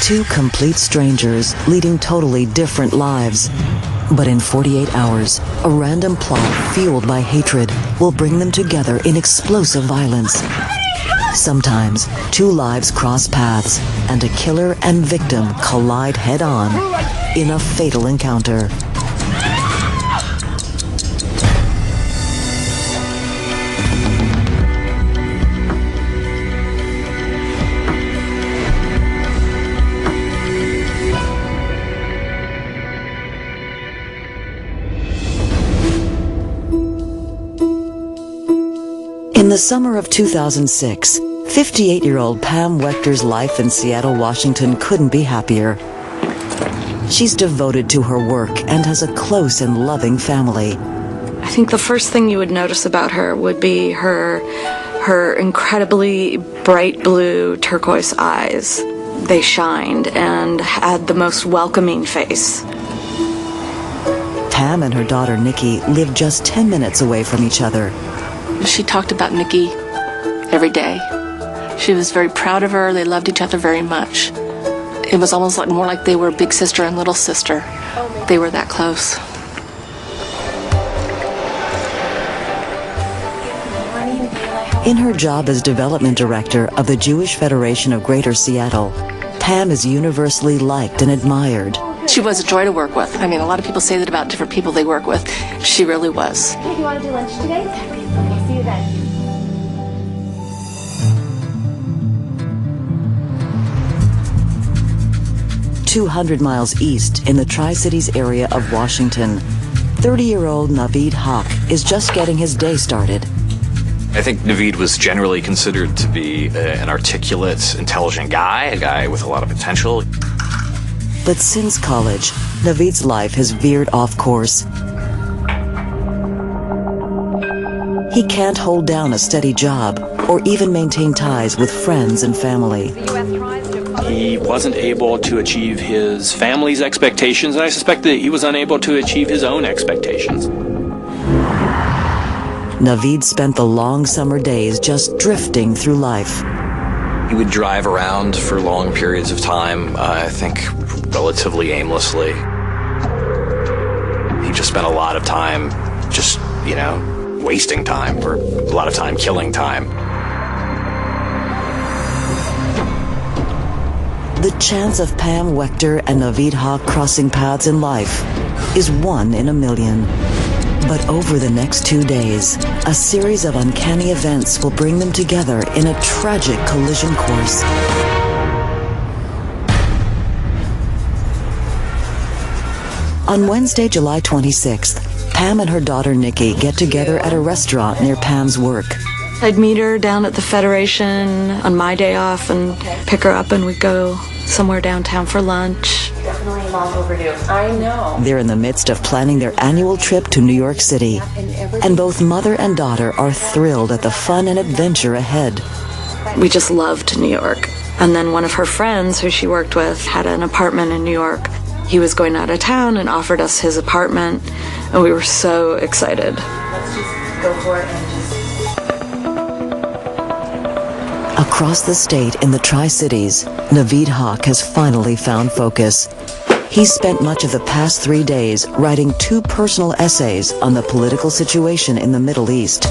Two complete strangers leading totally different lives. But in 48 hours, a random plot fueled by hatred will bring them together in explosive violence. Sometimes, two lives cross paths, and a killer and victim collide head-on in a fatal encounter. In the summer of 2006, 58-year-old Pam Waechter's life in Seattle, Washington couldn't be happier. She's devoted to her work and has a close and loving family. I think the first thing you would notice about her would be her incredibly bright blue turquoise eyes. They shined and had the most welcoming face. Pam and her daughter Nikki live just 10 minutes away from each other. She talked about Nikki every day. She was very proud of her. They loved each other very much. It was almost like more like they were big sister and little sister. They were that close. In her job as development director of the Jewish Federation of Greater Seattle, Pam is universally liked and admired. She was a joy to work with. I mean, a lot of people say that about different people they work with. She really was. Hey, do you want to do lunch today? Okay, see you then. 200 miles east in the Tri-Cities area of Washington, 30-year-old Naveed Haq is just getting his day started. I think Naveed was generally considered to be an articulate, intelligent guy, a guy with a lot of potential. But since college, Naveed's life has veered off course. He can't hold down a steady job or even maintain ties with friends and family. He wasn't able to achieve his family's expectations, and I suspect that he was unable to achieve his own expectations. Naveed spent the long summer days just drifting through life. He would drive around for long periods of time, I think relatively aimlessly. He just spent a lot of time just, wasting time, or a lot of time killing time. The chance of Pam Waechter and Naveed Haq crossing paths in life is 1 in a million. But over the next 2 days, a series of uncanny events will bring them together in a tragic collision course. On Wednesday, July 26th, Pam and her daughter Nikki get together at a restaurant near Pam's work. I'd meet her down at the Federation on my day off and pick her up, and we'd go somewhere downtown for lunch. Definitely long overdue. I know. They're in the midst of planning their annual trip to New York City, and both mother and daughter are thrilled at the fun and adventure ahead. We just loved New York. And then one of her friends who she worked with had an apartment in New York. He was going out of town and offered us his apartment, and we were so excited. Let's just go for it and just... Across the state in the Tri-Cities, Naveed Haq has finally found focus. He's spent much of the past 3 days writing 2 personal essays on the political situation in the Middle East.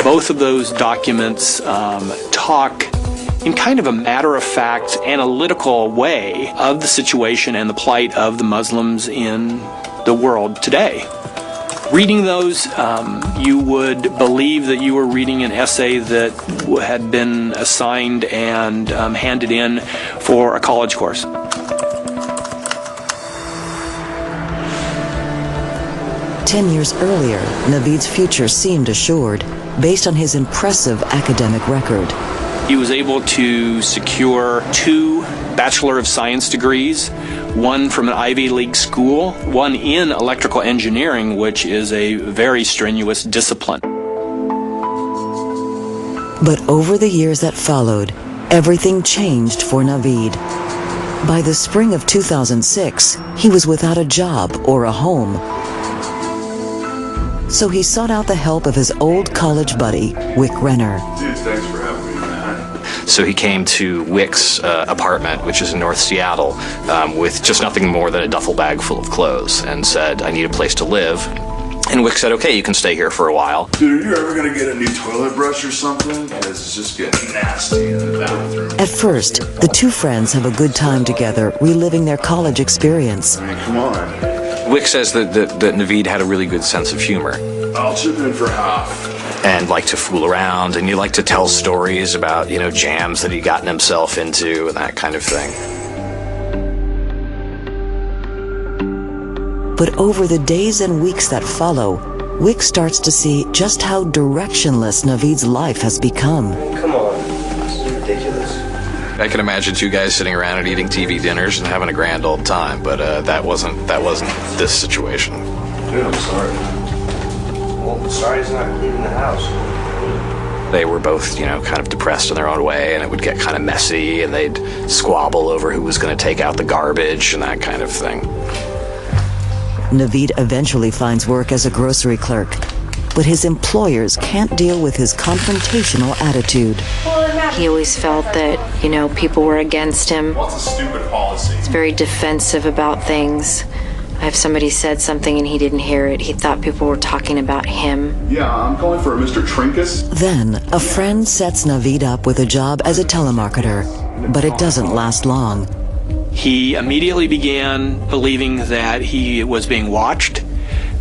Both of those documents talk in kind of a matter-of-fact, analytical way of the situation and the plight of the Muslims in the world today. Reading those, you would believe that you were reading an essay that had been assigned and handed in for a college course. Ten years earlier, Naveed's future seemed assured, based on his impressive academic record. He was able to secure 2 Bachelor of Science degrees, one from an Ivy League school, one in electrical engineering, which is a very strenuous discipline. But over the years that followed, everything changed for Naveed. By the spring of 2006, he was without a job or a home. So he sought out the help of his old college buddy, Wick Renner. Dude, thanks for having me, man. So he came to Wick's apartment, which is in North Seattle, with just nothing more than a duffel bag full of clothes, and said, "I need a place to live." And Wick said, "Okay, you can stay here for a while." Dude, are you ever gonna get a new toilet brush or something? Because it's just getting nasty in the bathroom. At first, the two friends have a good time together, reliving their college experience. I mean, come on. Wick says that Naveed had a really good sense of humor. I'll chip in for half. And liked to fool around, and he liked to tell stories about, jams that he'd gotten himself into and that kind of thing. But over the days and weeks that follow, Wick starts to see just how directionless Naveed's life has become. Come on, this is ridiculous. I can imagine two guys sitting around and eating TV dinners and having a grand old time, but that wasn't this situation. Dude, I'm sorry. Well, sorry it's not leaving the house. They were both, kind of depressed in their own way, and it would get kind of messy, and they'd squabble over who was going to take out the garbage and that kind of thing. Naveed eventually finds work as a grocery clerk, but his employers can't deal with his confrontational attitude. He always felt that, people were against him. What's a stupid policy? He's very defensive about things. If somebody said something and he didn't hear it, he thought people were talking about him. Yeah, I'm calling for a Mr. Trinkus. Then, a friend sets Naveed up with a job as a telemarketer, but it doesn't last long. He immediately began believing that he was being watched,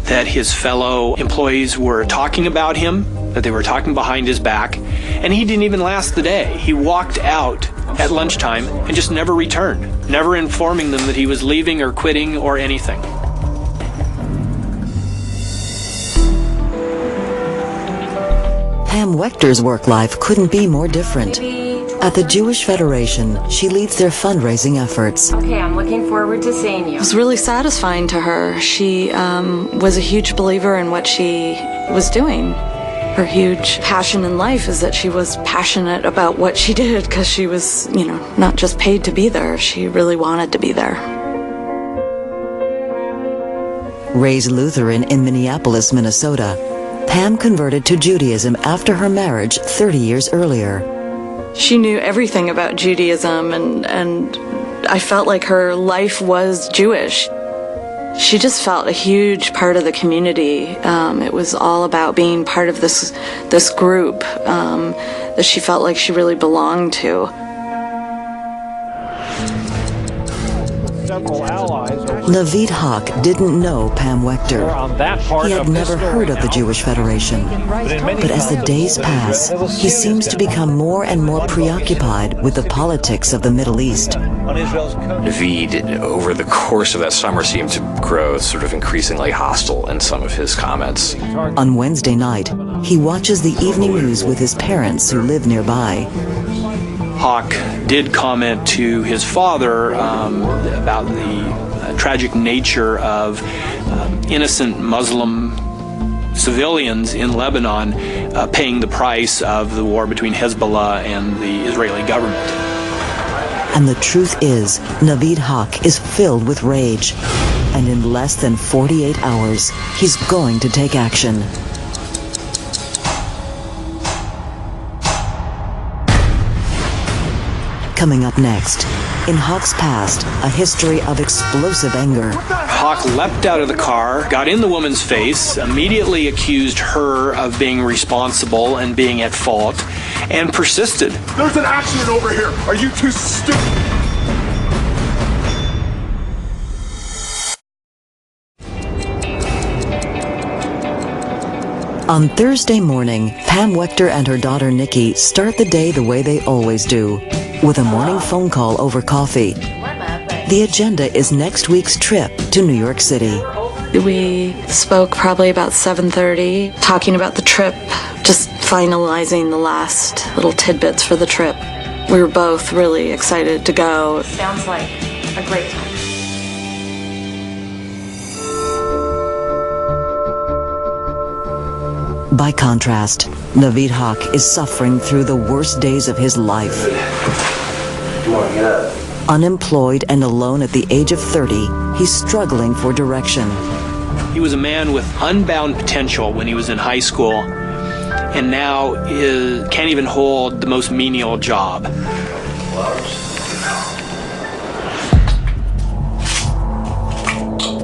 that his fellow employees were talking about him, that they were talking behind his back, and he didn't even last the day. He walked out at lunchtime and just never returned, never informing them that he was leaving or quitting or anything. Pam Waechter's work life couldn't be more different. At the Jewish Federation, she leads their fundraising efforts. Okay, I'm looking forward to seeing you. It was really satisfying to her. She was a huge believer in what she was doing. Her huge passion in life is that she was passionate about what she did because she was, not just paid to be there. She really wanted to be there. Raised Lutheran in Minneapolis, Minnesota, Pam converted to Judaism after her marriage 30 years earlier. She knew everything about Judaism, and I felt like her life was Jewish. She just felt a huge part of the community. It was all about being part of this group that she felt like she really belonged to. Naveed Haq didn't know Pam Waechter. He had never heard of the Jewish Federation. But as the days pass, he seems to become more and more preoccupied with the politics of the Middle East. Naveed, over the course of that summer, seemed to grow sort of increasingly hostile in some of his comments. On Wednesday night, he watches the evening news with his parents who live nearby. Hawk did comment to his father about the tragic nature of innocent Muslim civilians in Lebanon paying the price of the war between Hezbollah and the Israeli government. And the truth is, Naveed Haq is filled with rage. And in less than 48 hours, he's going to take action. Coming up next, in Hawk's past, a history of explosive anger. Hawk leapt out of the car, got in the woman's face, immediately accused her of being responsible and being at fault, and persisted. There's an accident over here. Are you too stupid? On Thursday morning, Pam Waechter and her daughter Nikki start the day the way they always do, with a morning phone call over coffee. The agenda is next week's trip to New York City. We spoke probably about 7:30, talking about the trip, just finalizing the last little tidbits for the trip. We were both really excited to go. Sounds like a great time. By contrast, Naveed Haq is suffering through the worst days of his life. Come on, get up. Unemployed and alone at the age of 30, he's struggling for direction. He was a man with unbound potential when he was in high school, and now can't even hold the most menial job.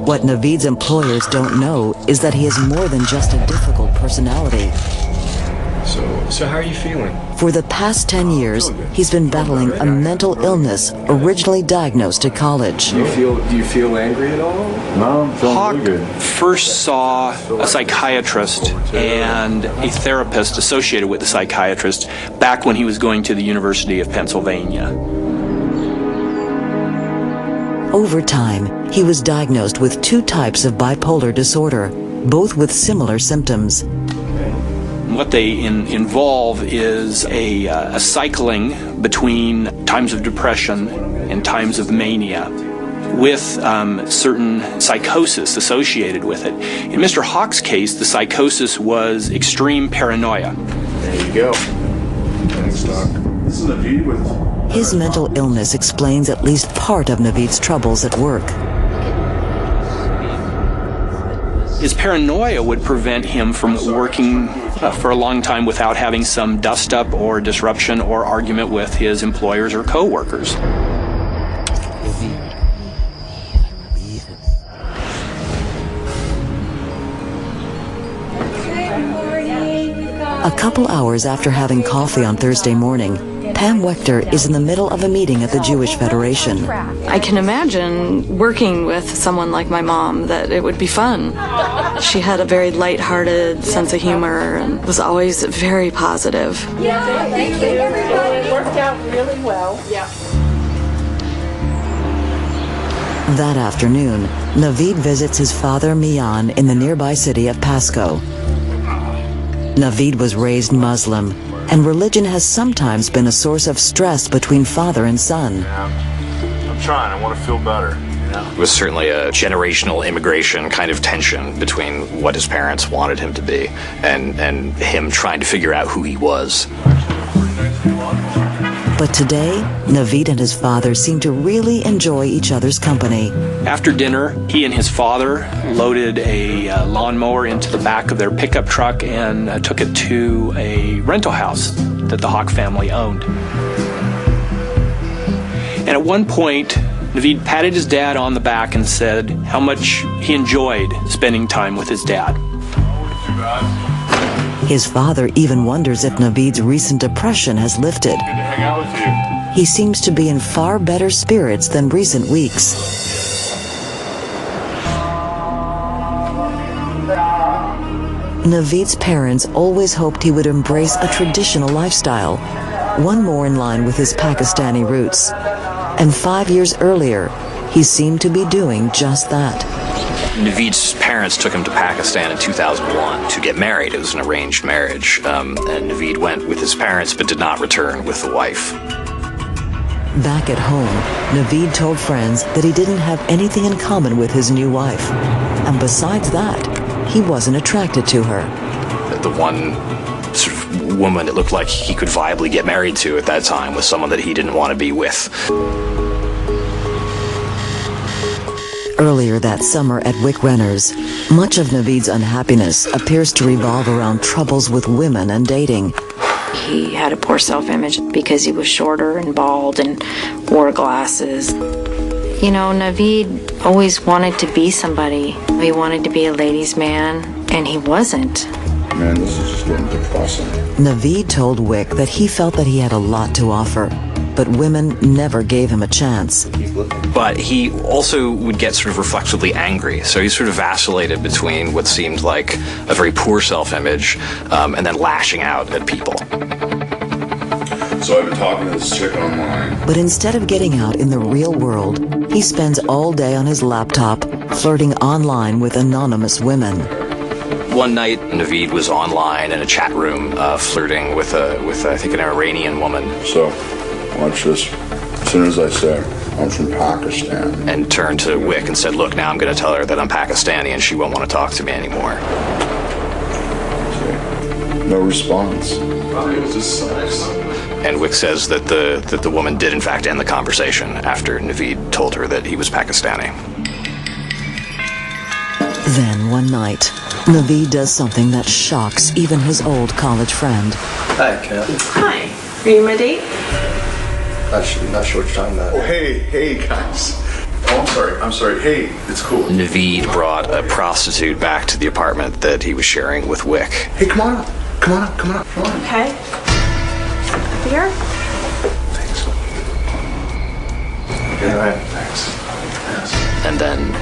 What Naveed's employers don't know is that he has more than just a difficult personality. So how are you feeling? For the past 10 years, he's been battling a mental illness originally diagnosed at college. Do you feel angry at all? No, I'm feeling Hawk really good. first saw a psychiatrist and a therapist associated with the psychiatrist back when he was going to the University of Pennsylvania. Over time, he was diagnosed with 2 types of bipolar disorder, both with similar symptoms. What they involve is a cycling between times of depression and times of mania, with certain psychosis associated with it. In Mr. Hawk's case, the psychosis was extreme paranoia. There you go. Thanks, Doc. This is Naveed with... His mental illness explains at least part of Naveed's troubles at work. His paranoia would prevent him from working for a long time without having some dust-up or disruption or argument with his employers or co-workers. A couple hours after having coffee on Thursday morning, Pam Waechter is in the middle of a meeting at the Jewish Federation. I can imagine working with someone like my mom, that it would be fun. She had a very lighthearted sense of humor and was always very positive. Yeah, thank you, everybody. It worked out really well. Yeah. That afternoon, Naveed visits his father Mian in the nearby city of Pasco. Naveed was raised Muslim, and religion has sometimes been a source of stress between father and son. I'm trying. I want to feel better. It was certainly a generational immigration kind of tension between what his parents wanted him to be and him trying to figure out who he was. But today, Naveed and his father seem to really enjoy each other's company. After dinner, he and his father loaded a lawnmower into the back of their pickup truck and took it to a rental house that the Hawk family owned. And at one point, Naveed patted his dad on the back and said how much he enjoyed spending time with his dad. His father even wonders if Naveed's recent depression has lifted. Good to hang out with you. He seems to be in far better spirits than recent weeks. Naveed's parents always hoped he would embrace a traditional lifestyle, one more in line with his Pakistani roots. And 5 years earlier, he seemed to be doing just that. Naveed's parents took him to Pakistan in 2001 to get married. It was an arranged marriage, and Naveed went with his parents but did not return with the wife. Back at home, Naveed told friends that he didn't have anything in common with his new wife. And besides that, he wasn't attracted to her. The one sort of woman it looked like he could viably get married to at that time was someone that he didn't want to be with. Earlier that summer at Wick Renner's, much of Naveed's unhappiness appears to revolve around troubles with women and dating. He had a poor self-image because he was shorter and bald and wore glasses. You know, Naveed always wanted to be somebody. He wanted to be a ladies' man, and he wasn't. Man, this is just getting depressing. Naveed told Wick that he felt that he had a lot to offer, but women never gave him a chance. But he also would get sort of reflexively angry, so he sort of vacillated between what seemed like a very poor self-image and then lashing out at people. So I've been talking to this chick online. But instead of getting out in the real world, he spends all day on his laptop, flirting online with anonymous women. One night, Naveed was online in a chat room flirting with I think an Iranian woman. So, watch this. As soon as I say, I'm from Pakistan. And turned to Wick and said, look, now I'm going to tell her that I'm Pakistani and she won't want to talk to me anymore. Okay. No response. It was just nice. And Wick says that the woman did in fact end the conversation after Naveed told her that he was Pakistani. Then one night, Naveed does something that shocks even his old college friend. Hi, Kat. Hi. Are you my date? Not sure what you're talking about. Oh, hey, guys. Oh, I'm sorry. Hey, it's cool. Naveed brought a prostitute back to the apartment that he was sharing with Wick. Hey, come on up. Okay. Here? Thanks. Good night. Thanks. And then,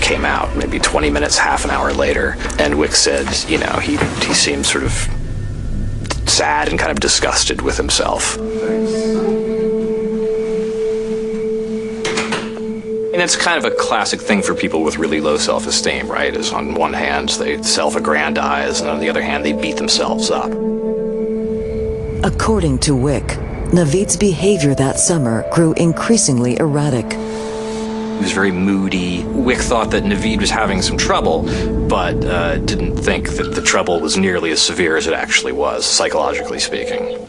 came out maybe 20 minutes, half an hour later, and Wick said, he seemed sort of sad and kind of disgusted with himself. And it's kind of a classic thing for people with really low self-esteem, right? Is on one hand, they self-aggrandize, and on the other hand, they beat themselves up. According to Wick, Naveed's behavior that summer grew increasingly erratic. He was very moody. Wick thought that Naveed was having some trouble, but didn't think that the trouble was nearly as severe as it actually was, psychologically speaking.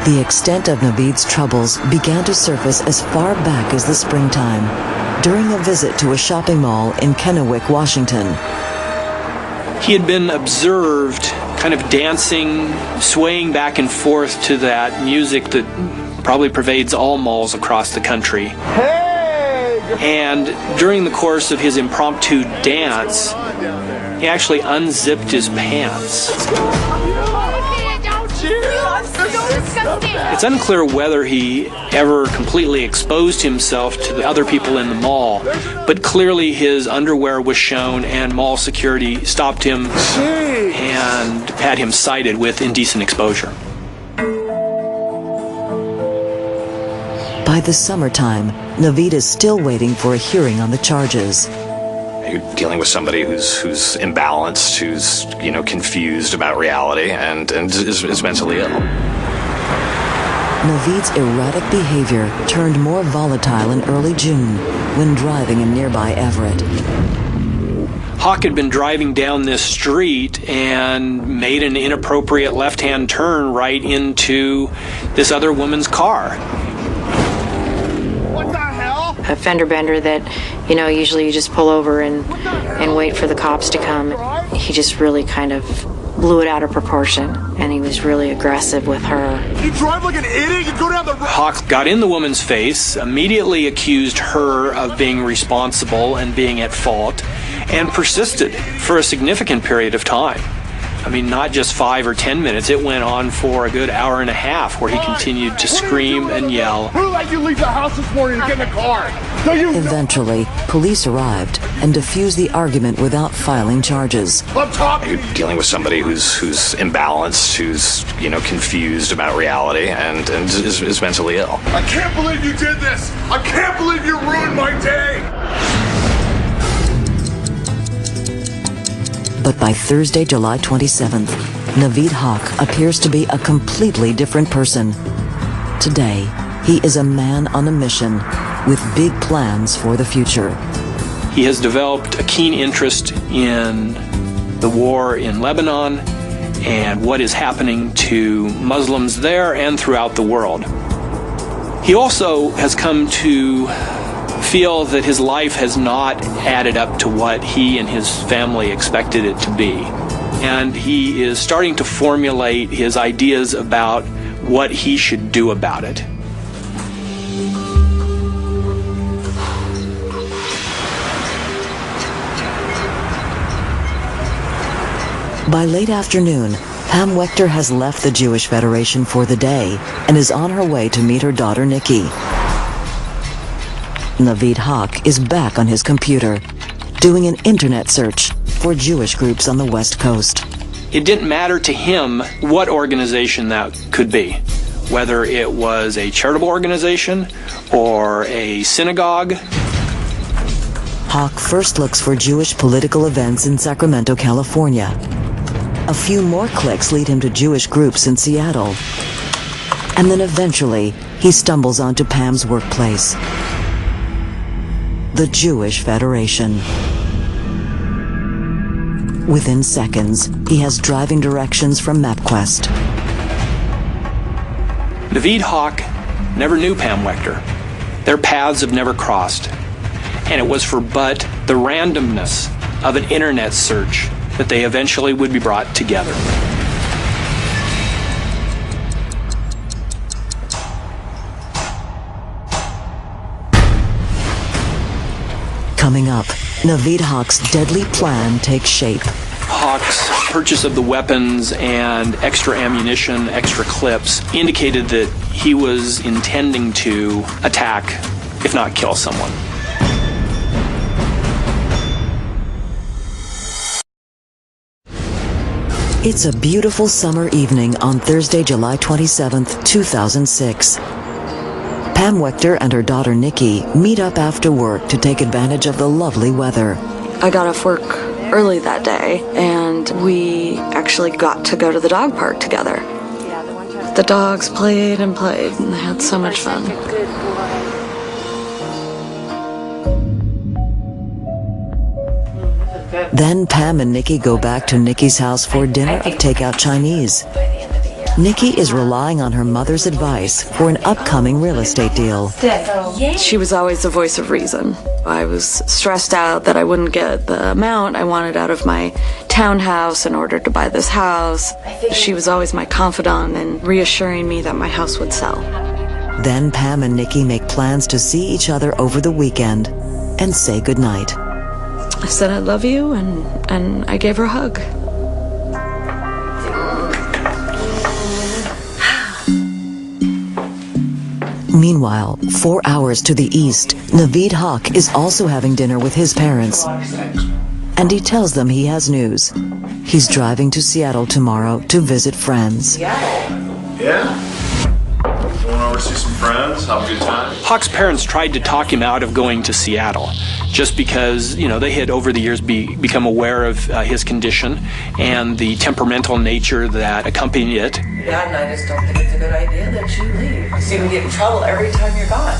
The extent of Naveed's troubles began to surface as far back as the springtime, during a visit to a shopping mall in Kennewick, Washington. He had been observed kind of dancing, swaying back and forth to that music that probably pervades all malls across the country. And during the course of his impromptu dance, he actually unzipped his pants. It's unclear whether he ever completely exposed himself to the other people in the mall, but clearly his underwear was shown and mall security stopped him and had him cited with indecent exposure. By the summertime, Naveed is still waiting for a hearing on the charges. You're dealing with somebody who's imbalanced, who's confused about reality, and is mentally ill. Naveed's erratic behavior turned more volatile in early June when driving in nearby Everett. Hawk had been driving down this street and made an inappropriate left-hand turn right into this other woman's car. A fender bender that, usually you just pull over and wait for the cops to come. He just really kind of blew it out of proportion, and he was really aggressive with her. You drive like an idiot, you go down the road. Hawk got in the woman's face, immediately accused her of being responsible and being at fault, and persisted for a significant period of time. I mean, not just 5 or 10 minutes, it went on for a good hour and a half where he continued to scream and yell. Who let you leave the house this morning to get in the car? Eventually, police arrived and diffused the argument without filing charges. You're dealing with somebody who's imbalanced, who's confused about reality, and is mentally ill. I can't believe you did this! I can't believe you ruined my day! But by Thursday, July 27th, Naveed Hawk appears to be a completely different person. Today, he is a man on a mission with big plans for the future. He has developed a keen interest in the war in Lebanon and what is happening to Muslims there and throughout the world. He also has come to feel that his life has not added up to what he and his family expected it to be. And he is starting to formulate his ideas about what he should do about it. By late afternoon, Pam Waechter has left the Jewish Federation for the day and is on her way to meet her daughter Nikki. Naveed Hawk is back on his computer, doing an internet search for Jewish groups on the West Coast. It didn't matter to him what organization that could be, whether it was a charitable organization or a synagogue. Hawk first looks for Jewish political events in Sacramento, California. A few more clicks lead him to Jewish groups in Seattle. And then eventually, he stumbles onto Pam's workplace. The Jewish Federation. Within seconds, he has driving directions from MapQuest. Naveed Hawk never knew Pam Waechter. Their paths have never crossed. And it was for but the randomness of an internet search that they eventually would be brought together. Coming up, Naveed Haq's deadly plan takes shape. Haq's purchase of the weapons and extra ammunition, extra clips, indicated that he was intending to attack, if not kill someone. It's a beautiful summer evening on Thursday, July 27th, 2006. Pam Waechter and her daughter Nikki meet up after work to take advantage of the lovely weather. I got off work early that day, and we actually got to go to the dog park together. The dogs played and played, and they had so much fun. Then Pam and Nikki go back to Nikki's house for dinner of takeout Chinese. Nikki is relying on her mother's advice for an upcoming real estate deal. She was always the voice of reason. I was stressed out that I wouldn't get the amount I wanted out of my townhouse in order to buy this house. She was always my confidant and reassuring me that my house would sell. Then Pam and Nikki make plans to see each other over the weekend and say goodnight. I said I love you, and I gave her a hug. Meanwhile, 4 hours to the east, Naveed Haq is also having dinner with his parents. And he tells them he has news. He's driving to Seattle tomorrow to visit friends. Yeah? Going over to see some friends, have a good time? Haq's parents tried to talk him out of going to Seattle just because, they had over the years become aware of his condition and the temperamental nature that accompanied it. Yeah, and I just don't think it's a good idea that you leave. You seem to get in trouble every time you're gone.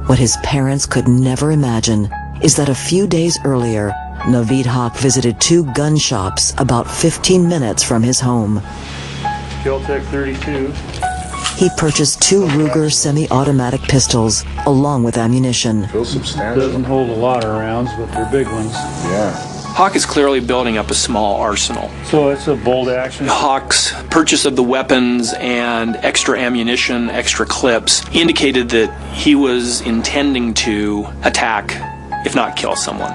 What his parents could never imagine is that a few days earlier, Naveed Haq visited 2 gun shops about 15 minutes from his home. Kel-Tec 32. He purchased 2 Ruger semi-automatic pistols, along with ammunition. Feels substantial. Doesn't hold a lot of rounds, but they're big ones. Yeah. Haq is clearly building up a small arsenal. So it's a bold action. Haq's purchase of the weapons and extra ammunition, extra clips, indicated that he was intending to attack, if not kill someone.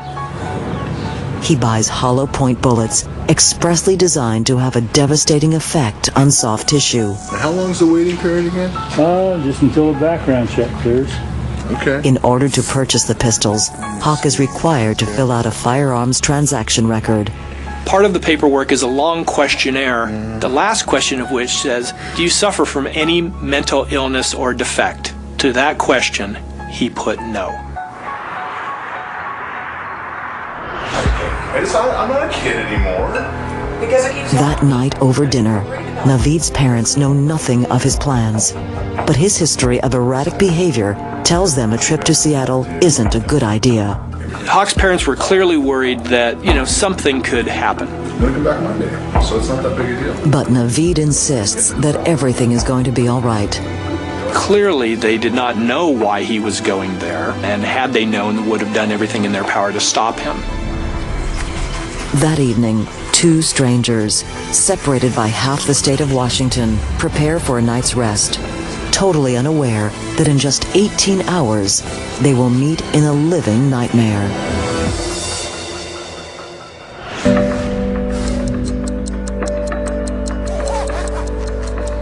He buys hollow point bullets, expressly designed to have a devastating effect on soft tissue. How long's the waiting period again? Just until the background check clears. Okay. In order to purchase the pistols, Haq is required to fill out a firearms transaction record. Part of the paperwork is a long questionnaire, the last question of which says, "Do you suffer from any mental illness or defect?" To that question, he put no. I'm not a kid anymore. That night over dinner, Naveed's parents know nothing of his plans, but his history of erratic behavior tells them a trip to Seattle isn't a good idea. Haq's parents were clearly worried that, something could happen. I'm going to come back Monday, so it's not that big a deal. But Naveed insists that everything is going to be all right. Clearly, they did not know why he was going there, and had they known, would have done everything in their power to stop him. That evening, 2 strangers, separated by half the state of Washington, prepare for a night's rest, totally unaware that in just 18 hours, they will meet in a living nightmare.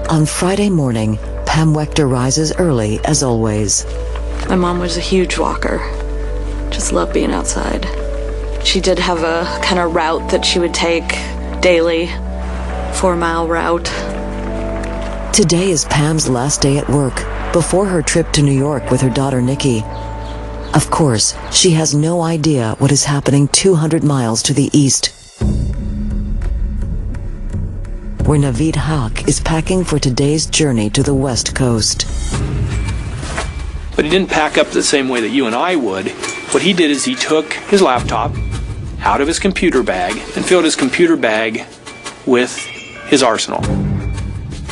On Friday morning, Pam Waechter rises early as always. My mom was a huge walker. Just loved being outside. She did have a kind of route that she would take daily, 4-mile route. Today is Pam's last day at work, before her trip to New York with her daughter Nikki. Of course, she has no idea what is happening 200 miles to the east, where Naveed Haq is packing for today's journey to the West Coast. But he didn't pack up the same way that you and I would. What he did is he took his laptop out of his computer bag and filled his computer bag with his arsenal.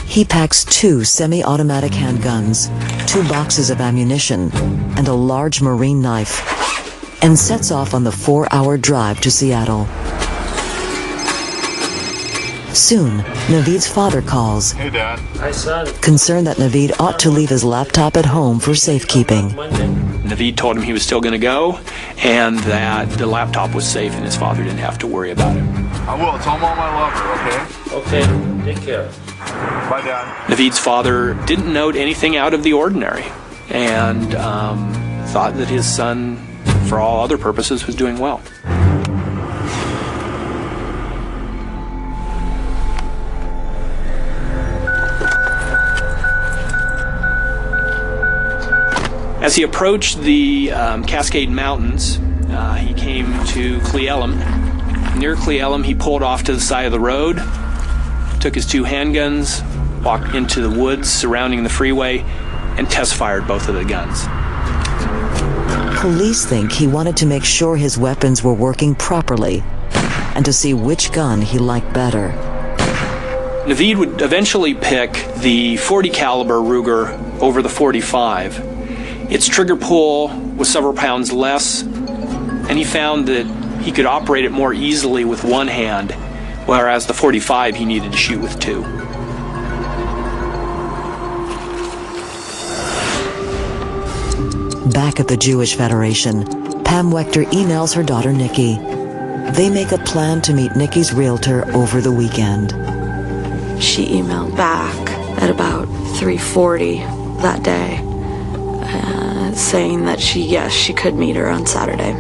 He packs 2 semi-automatic handguns, 2 boxes of ammunition, and a large marine knife, and sets off on the 4-hour drive to Seattle. Soon, Naveed's father calls. Hey, Dad. Hi, son. Concerned that Naveed ought to leave his laptop at home for safekeeping. Naveed told him he was still going to go and that the laptop was safe and his father didn't have to worry about it. I will. Tell Mom I love her, okay? Okay, take care. Bye, Dad. Naveed's father didn't note anything out of the ordinary and thought that his son, for all other purposes, was doing well. As he approached the Cascade Mountains, he came to Cle Elum. Near Cle Elum, he pulled off to the side of the road, took his 2 handguns, walked into the woods surrounding the freeway, and test-fired both of the guns. Police think he wanted to make sure his weapons were working properly and to see which gun he liked better. Naveed would eventually pick the .40 caliber Ruger over the .45. Its trigger pull was several pounds less, and he found that he could operate it more easily with one hand, whereas the .45 he needed to shoot with 2. Back at the Jewish Federation, Pam Waechter emails her daughter Nikki. They make a plan to meet Nikki's realtor over the weekend. She emailed back at about 3:40 that day, saying that she could meet her on Saturday.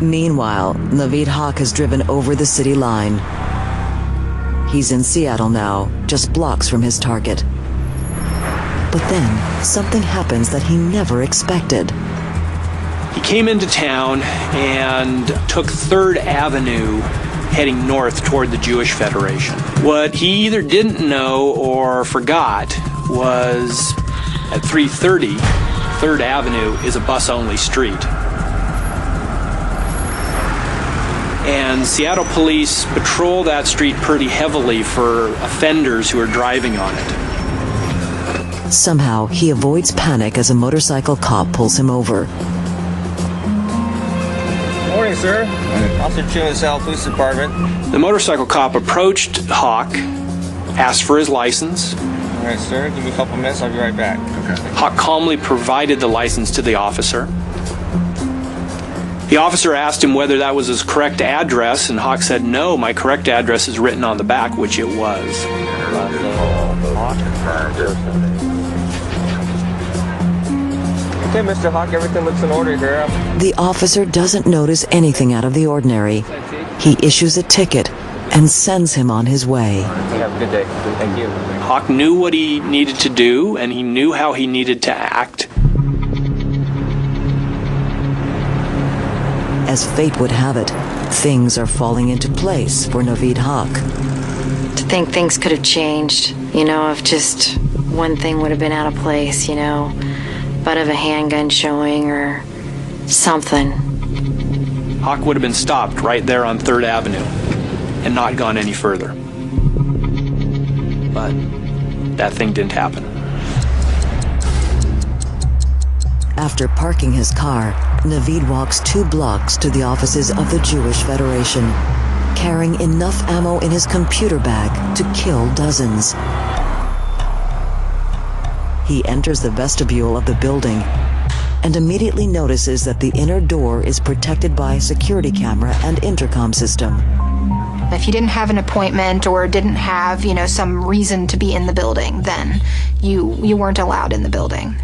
Meanwhile, Naveed Haq has driven over the city line. He's in Seattle now, just blocks from his target. But then, something happens that he never expected. He came into town and took 3rd Avenue heading north toward the Jewish Federation. What he either didn't know or forgot was at 3:30, 3rd Avenue is a bus-only street. And Seattle police patrol that street pretty heavily for offenders who are driving on it. Somehow, he avoids panic as a motorcycle cop pulls him over. Morning, sir. Officer Chu in the Seattle Police Department. The motorcycle cop approached Haq, asked for his license. All right, sir. Give me a couple minutes. I'll be right back. Okay. Haq calmly provided the license to the officer. The officer asked him whether that was his correct address, and Haq said, "No, my correct address is written on the back," which it was. Okay, Mr. Haq, everything looks in order here. The officer doesn't notice anything out of the ordinary. He issues a ticket and sends him on his way. Have a good day. Thank you. Haq knew what he needed to do, and he knew how he needed to act. As fate would have it, things are falling into place for Naveed Haq. To think things could have changed, if just one thing would have been out of place, butt of a handgun showing or something. Haq would have been stopped right there on 3rd Avenue and not gone any further. But that thing didn't happen. After parking his car, Naveed walks 2 blocks to the offices of the Jewish Federation, carrying enough ammo in his computer bag to kill dozens. He enters the vestibule of the building and immediately notices that the inner door is protected by a security camera and intercom system. If you didn't have an appointment or didn't have, some reason to be in the building, then you weren't allowed in the building.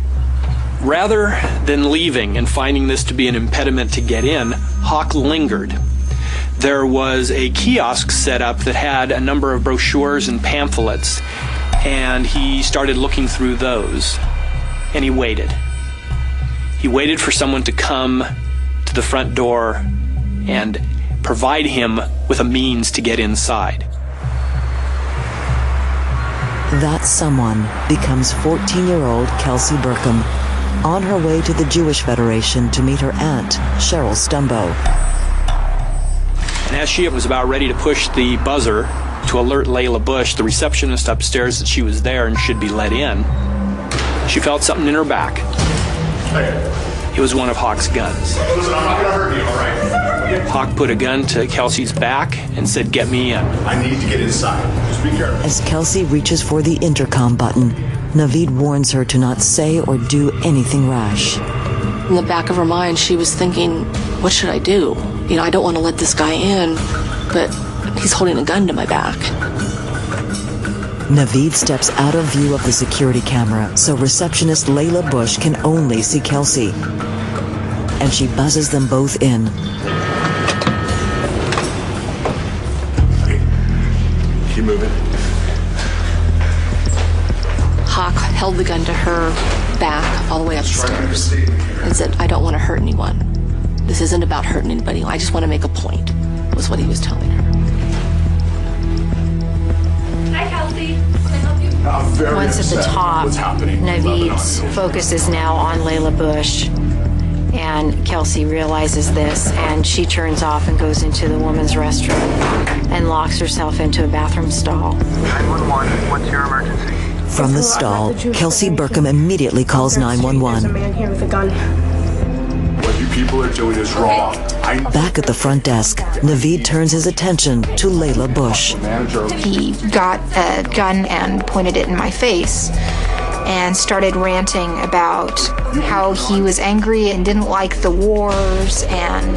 Rather than leaving and finding this to be an impediment to get in, Haq lingered. There was a kiosk set up that had a number of brochures and pamphlets, and he started looking through those, and he waited. He waited for someone to come to the front door and provide him with a means to get inside. That someone becomes 14-year-old Kelsey Burkham, on her way to the Jewish Federation to meet her aunt, Cheryl Stumbo. And as she was about ready to push the buzzer, to alert Layla Bush, the receptionist upstairs, that she was there and should be let in. She felt something in her back. It was one of Hawk's guns. Listen, I'm not gonna hurt you, all right? Hawk put a gun to Kelsey's back and said, "Get me in." I need to get inside. Just be careful. As Kelsey reaches for the intercom button, Naveed warns her to not say or do anything rash. In the back of her mind, she was thinking, what should I do? You know, I don't want to let this guy in, but he's holding a gun to my back. Naveed steps out of view of the security camera, so receptionist Layla Bush can only see Kelsey. And she buzzes them both in. Okay. Keep moving. Hawk held the gun to her back all the way up the stairs and said, I don't want to hurt anyone. This isn't about hurting anybody. I just want to make a point, was what he was telling her. Hi, Kelsey. Can I help you? I'm very Once at the upset. top, What's happening? Naveed's focus is now on Layla Bush. And Kelsey realizes this, and she turns off and goes into the women's restroom and locks herself into a bathroom stall. 911, what's your emergency? From the stall, Kelsey Burkham immediately calls 911. There's a man here with a gun. What you people are doing is wrong. Back at the front desk, Naveed turns his attention to Layla Bush. He got a gun and pointed it in my face and started ranting about how he was angry and didn't like the wars, and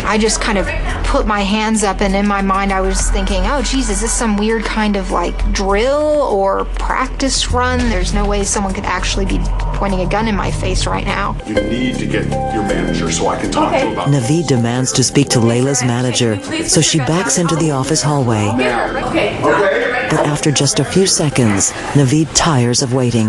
I just kind of put my hands up, and in my mind I was thinking, oh geez, is this some weird kind of like drill or practice run? There's no way someone could actually be pointing a gun in my face right now. You need to get your manager so I can talk to him about this. Naveed demands to speak to Layla's manager, so she backs into the office hallway. Okay. But after just a few seconds, Naveed tires of waiting.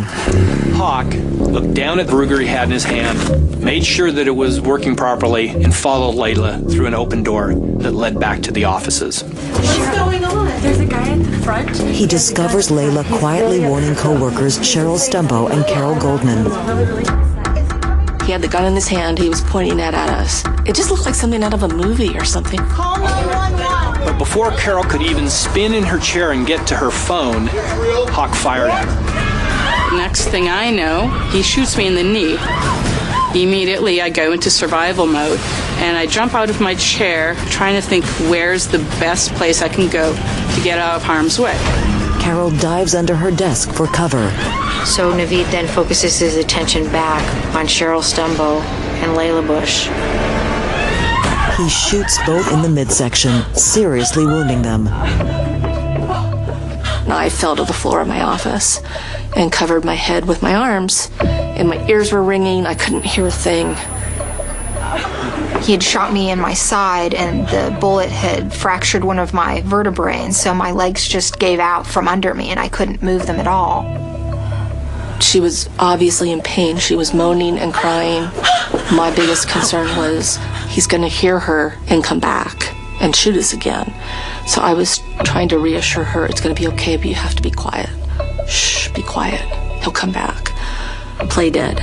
Hawk looked down at the Ruger he had in his hand, made sure that it was working properly, and followed Layla through an open door that led back to the offices. What's going on? There's a guy at the front. He discovers Layla quietly warning co-workers Cheryl Stumbo and Carol Goldman. He had the gun in his hand. He was pointing that at us. It just looked like something out of a movie or something. Call 911. But before Carol could even spin in her chair and get to her phone, Hawk fired at her. Next thing I know, he shoots me in the knee. Immediately, I go into survival mode, and I jump out of my chair, trying to think where's the best place I can go to get out of harm's way. Carol dives under her desk for cover. So Naveed then focuses his attention back on Cheryl Stumbo and Layla Bush. He shoots both in the midsection, seriously wounding them. I fell to the floor of my office and covered my head with my arms, and my ears were ringing. I couldn't hear a thing. He had shot me in my side, and the bullet had fractured one of my vertebrae, and so my legs just gave out from under me, and I couldn't move them at all. She was obviously in pain. She was moaning and crying. My biggest concern was he's going to hear her and come back and shoot us again. So I was trying to reassure her, it's going to be okay, but you have to be quiet. Shh, be quiet. He'll come back. Play dead.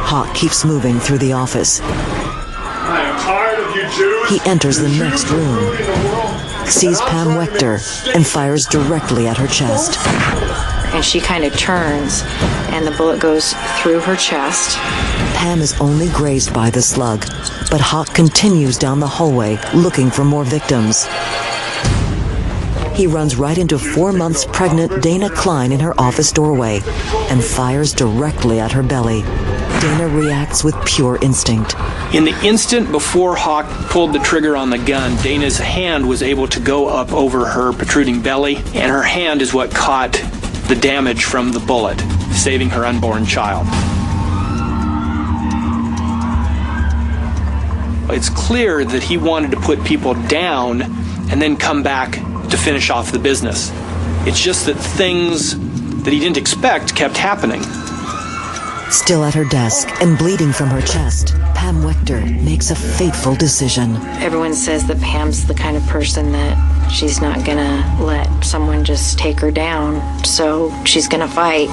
Hawk keeps moving through the office. I am tired of you Jews. He enters the next room, sees Pam Waechter, and fires directly at her chest. And she kind of turns, and the bullet goes through her chest. Pam is only grazed by the slug, but Hawk continues down the hallway looking for more victims. He runs right into 4 months pregnant Dana Klein in her office doorway and fires directly at her belly. Dana reacts with pure instinct. In the instant before Hawk pulled the trigger on the gun, Dana's hand was able to go up over her protruding belly, and her hand is what caught the damage from the bullet, saving her unborn child. It's clear that he wanted to put people down and then come back to finish off the business. It's just that things that he didn't expect kept happening. Still at her desk and bleeding from her chest, Pam Waechter makes a fateful decision. Everyone says that Pam's the kind of person that she's not gonna let someone just take her down, so she's gonna fight.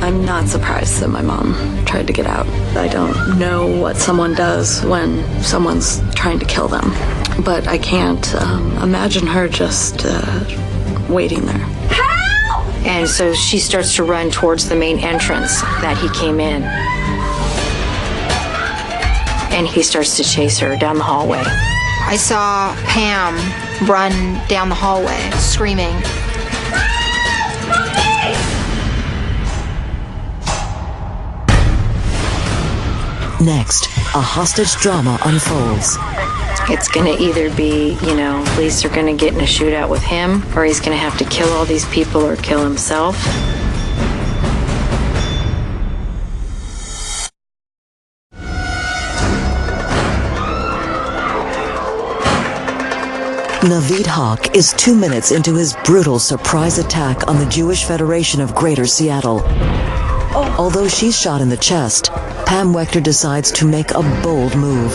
I'm not surprised that my mom tried to get out. I don't know what someone does when someone's trying to kill them. But I can't imagine her just waiting there. And so she starts to run towards the main entrance that he came in. And he starts to chase her down the hallway. I saw Pam run down the hallway, screaming. Next, a hostage drama unfolds. It's going to either be, police are going to get in a shootout with him, or he's going to have to kill all these people or kill himself. Naveed Haq is 2 minutes into his brutal surprise attack on the Jewish Federation of Greater Seattle. Although she's shot in the chest, Pam Waechter decides to make a bold move.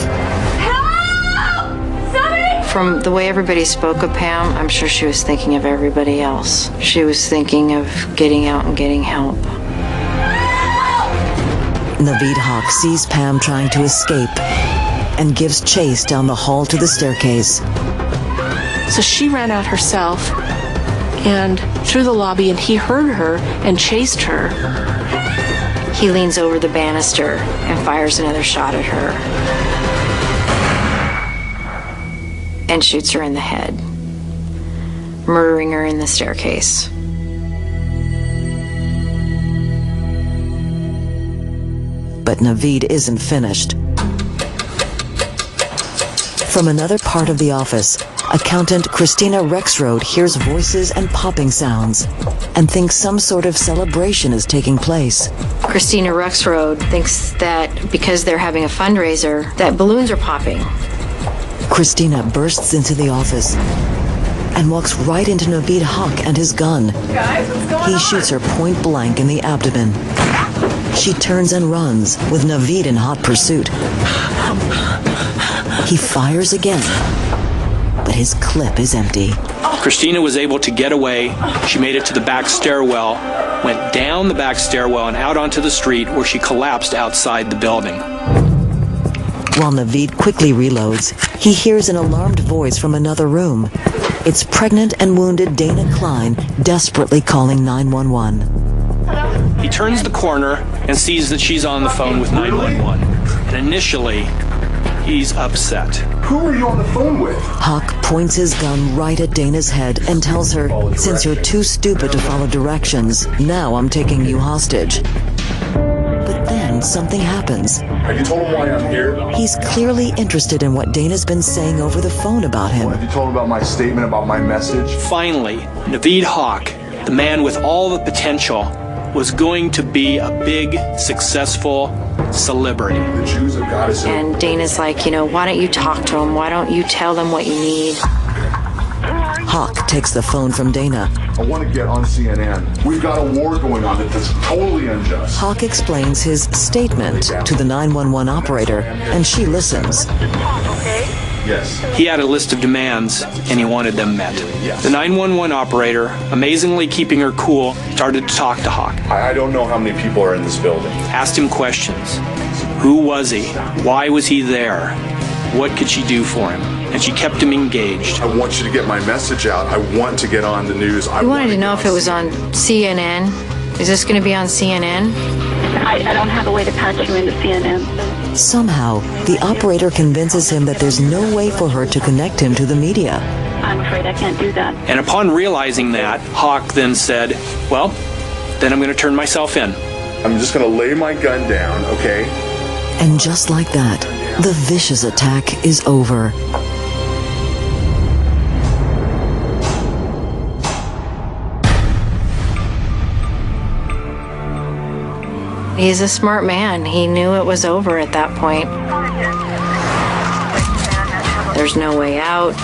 From the way everybody spoke of Pam, I'm sure she was thinking of everybody else. She was thinking of getting out and getting help. Naveed Haq sees Pam trying to escape and gives chase down the hall to the staircase. So she ran out herself and through the lobby, and he heard her and chased her. He leans over the banister and fires another shot at her and shoots her in the head, murdering her in the staircase. But Naveed isn't finished. From another part of the office, accountant Christina Rexroad hears voices and popping sounds and thinks some sort of celebration is taking place. Christina Rexroad thinks that because they're having a fundraiser, that balloons are popping. Christina bursts into the office and walks right into Naveed Haq and his gun. Guys, what's going on? He shoots her point blank in the abdomen. She turns and runs, with Naveed in hot pursuit. He fires again, but his clip is empty. Christina was able to get away. She made it to the back stairwell, went down the back stairwell and out onto the street, where she collapsed outside the building. While Naveed quickly reloads, he hears an alarmed voice from another room. It's pregnant and wounded Dana Klein desperately calling 911. He turns the corner and sees that she's on the phone with 911. And initially, he's upset. Who are you on the phone with? Haq points his gun right at Dana's head and tells her, since you're too stupid to follow directions, now I'm taking you hostage. But then something happens. Have you told him why I'm here? He's clearly interested in what Dana's been saying over the phone about him. Have you told him about my statement, about my message? Finally, Naveed Haq, the man with all the potential, was going to be a big, successful celebrity. The Jews have got us. And Dana's like, why don't you talk to them? Why don't you tell them what you need? Haq takes the phone from Dana. I want to get on CNN. We've got a war going on that's totally unjust. Haq explains his statement to the 911 operator, and she listens. Yes. He had a list of demands, and he wanted them met. Yes. The 911 operator, amazingly keeping her cool, started to talk to Haq. I don't know how many people are in this building. Asked him questions. Who was he? Why was he there? What could she do for him? And she kept him engaged. I want you to get my message out. I want to get on the news. We wanted to know if it was on CNN. Is this going to be on CNN? I don't have a way to patch you into CNN. Somehow, the operator convinces him that there's no way for her to connect him to the media. I'm afraid I can't do that. And upon realizing that, Haq then said, well, then I'm going to turn myself in. I'm just going to lay my gun down, okay? And just like that, the vicious attack is over. He's a smart man. He knew it was over at that point. There's no way out.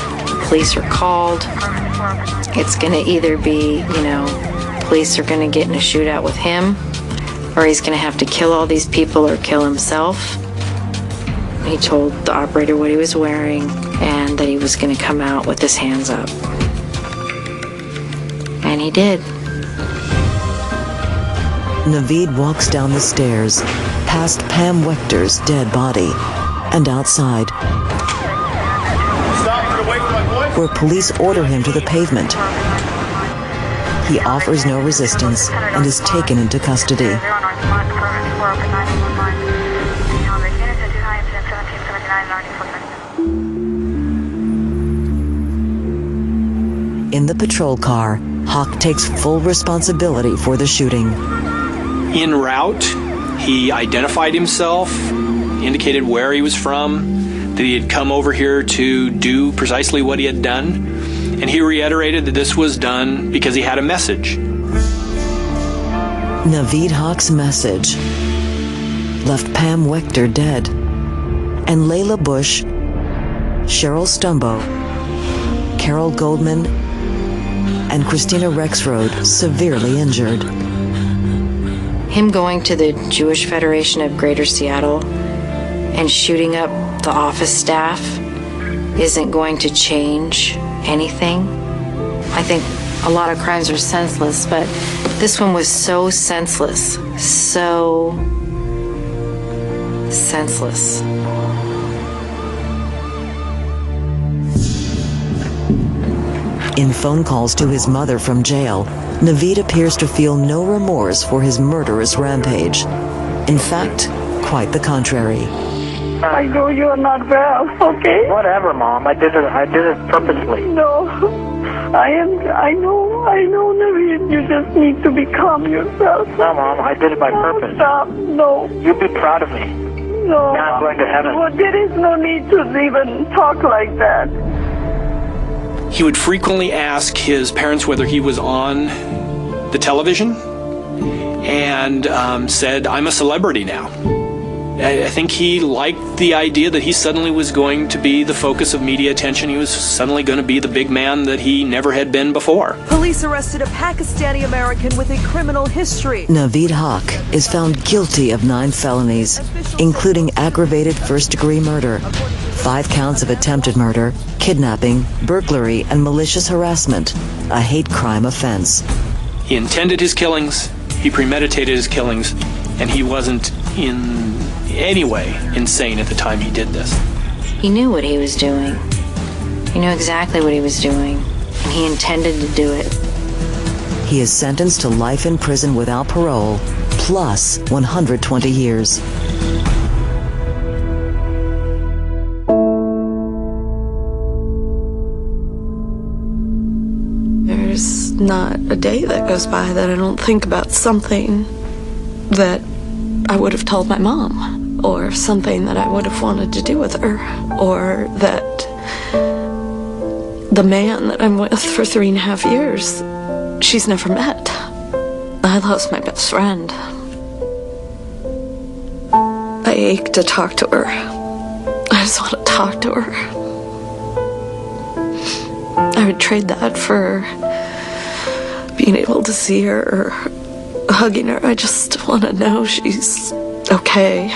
Police are called. It's going to either be, police are going to get in a shootout with him, or he's going to have to kill all these people or kill himself. He told the operator what he was wearing and that he was going to come out with his hands up. And he did. Naveed walks down the stairs, past Pam Waechter's dead body, and outside. Stop where police order him to the pavement. He offers no resistance and is taken into custody. In the patrol car, Hawk takes full responsibility for the shooting. En route, he identified himself, indicated where he was from, that he had come over here to do precisely what he had done, and he reiterated that this was done because he had a message. Naveed Hawk's message left Pam Waechter dead, and Layla Bush, Cheryl Stumbo, Carol Goldman, and Christina Rexroad severely injured. Him going to the Jewish Federation of Greater Seattle and shooting up the office staff isn't going to change anything. I think a lot of crimes are senseless, but this one was so senseless, so senseless. In phone calls to his mother from jail, Naveed appears to feel no remorse for his murderous rampage. In fact, quite the contrary. I know you're not well, okay? Whatever, Mom. I did it purposely. No. I know, Naveed. You just need to be calm yourself. No, Mom. I did it by purpose. Stop. No. You'll be proud of me. No. Now I'm going to heaven. Well, there is no need to even talk like that. He would frequently ask his parents whether he was on the television and said, I'm a celebrity now. I think he liked the idea that he suddenly was going to be the focus of media attention. He was suddenly going to be the big man that he never had been before. Police arrested a Pakistani American with a criminal history. Naveed Hawk is found guilty of 9 felonies, including aggravated first-degree murder, 5 counts of attempted murder, kidnapping, burglary, and malicious harassment, a hate crime offense. He intended his killings, he premeditated his killings, and he wasn't in any way insane at the time he did this. He knew what he was doing. He knew exactly what he was doing, and he intended to do it. He is sentenced to life in prison without parole, plus 120 years. There's not a day that goes by that I don't think about something that I would have told my mom, or something that I would have wanted to do with her, or that the man that I'm with for 3.5 years, she's never met. I lost my best friend. I ache to talk to her. I just want to talk to her. I would trade that for being able to see her or hugging her. I just want to know she's okay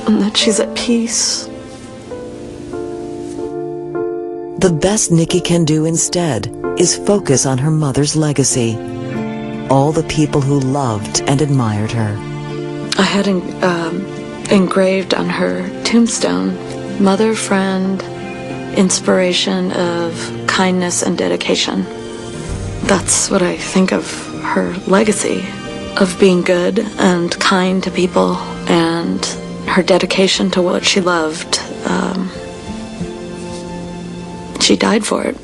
and that she's at peace. The best Nikki can do instead is focus on her mother's legacy, all the people who loved and admired her. I had engraved on her tombstone, mother, friend, inspiration of kindness and dedication. That's what I think of her legacy, of being good and kind to people, and her dedication to what she loved. She died for it.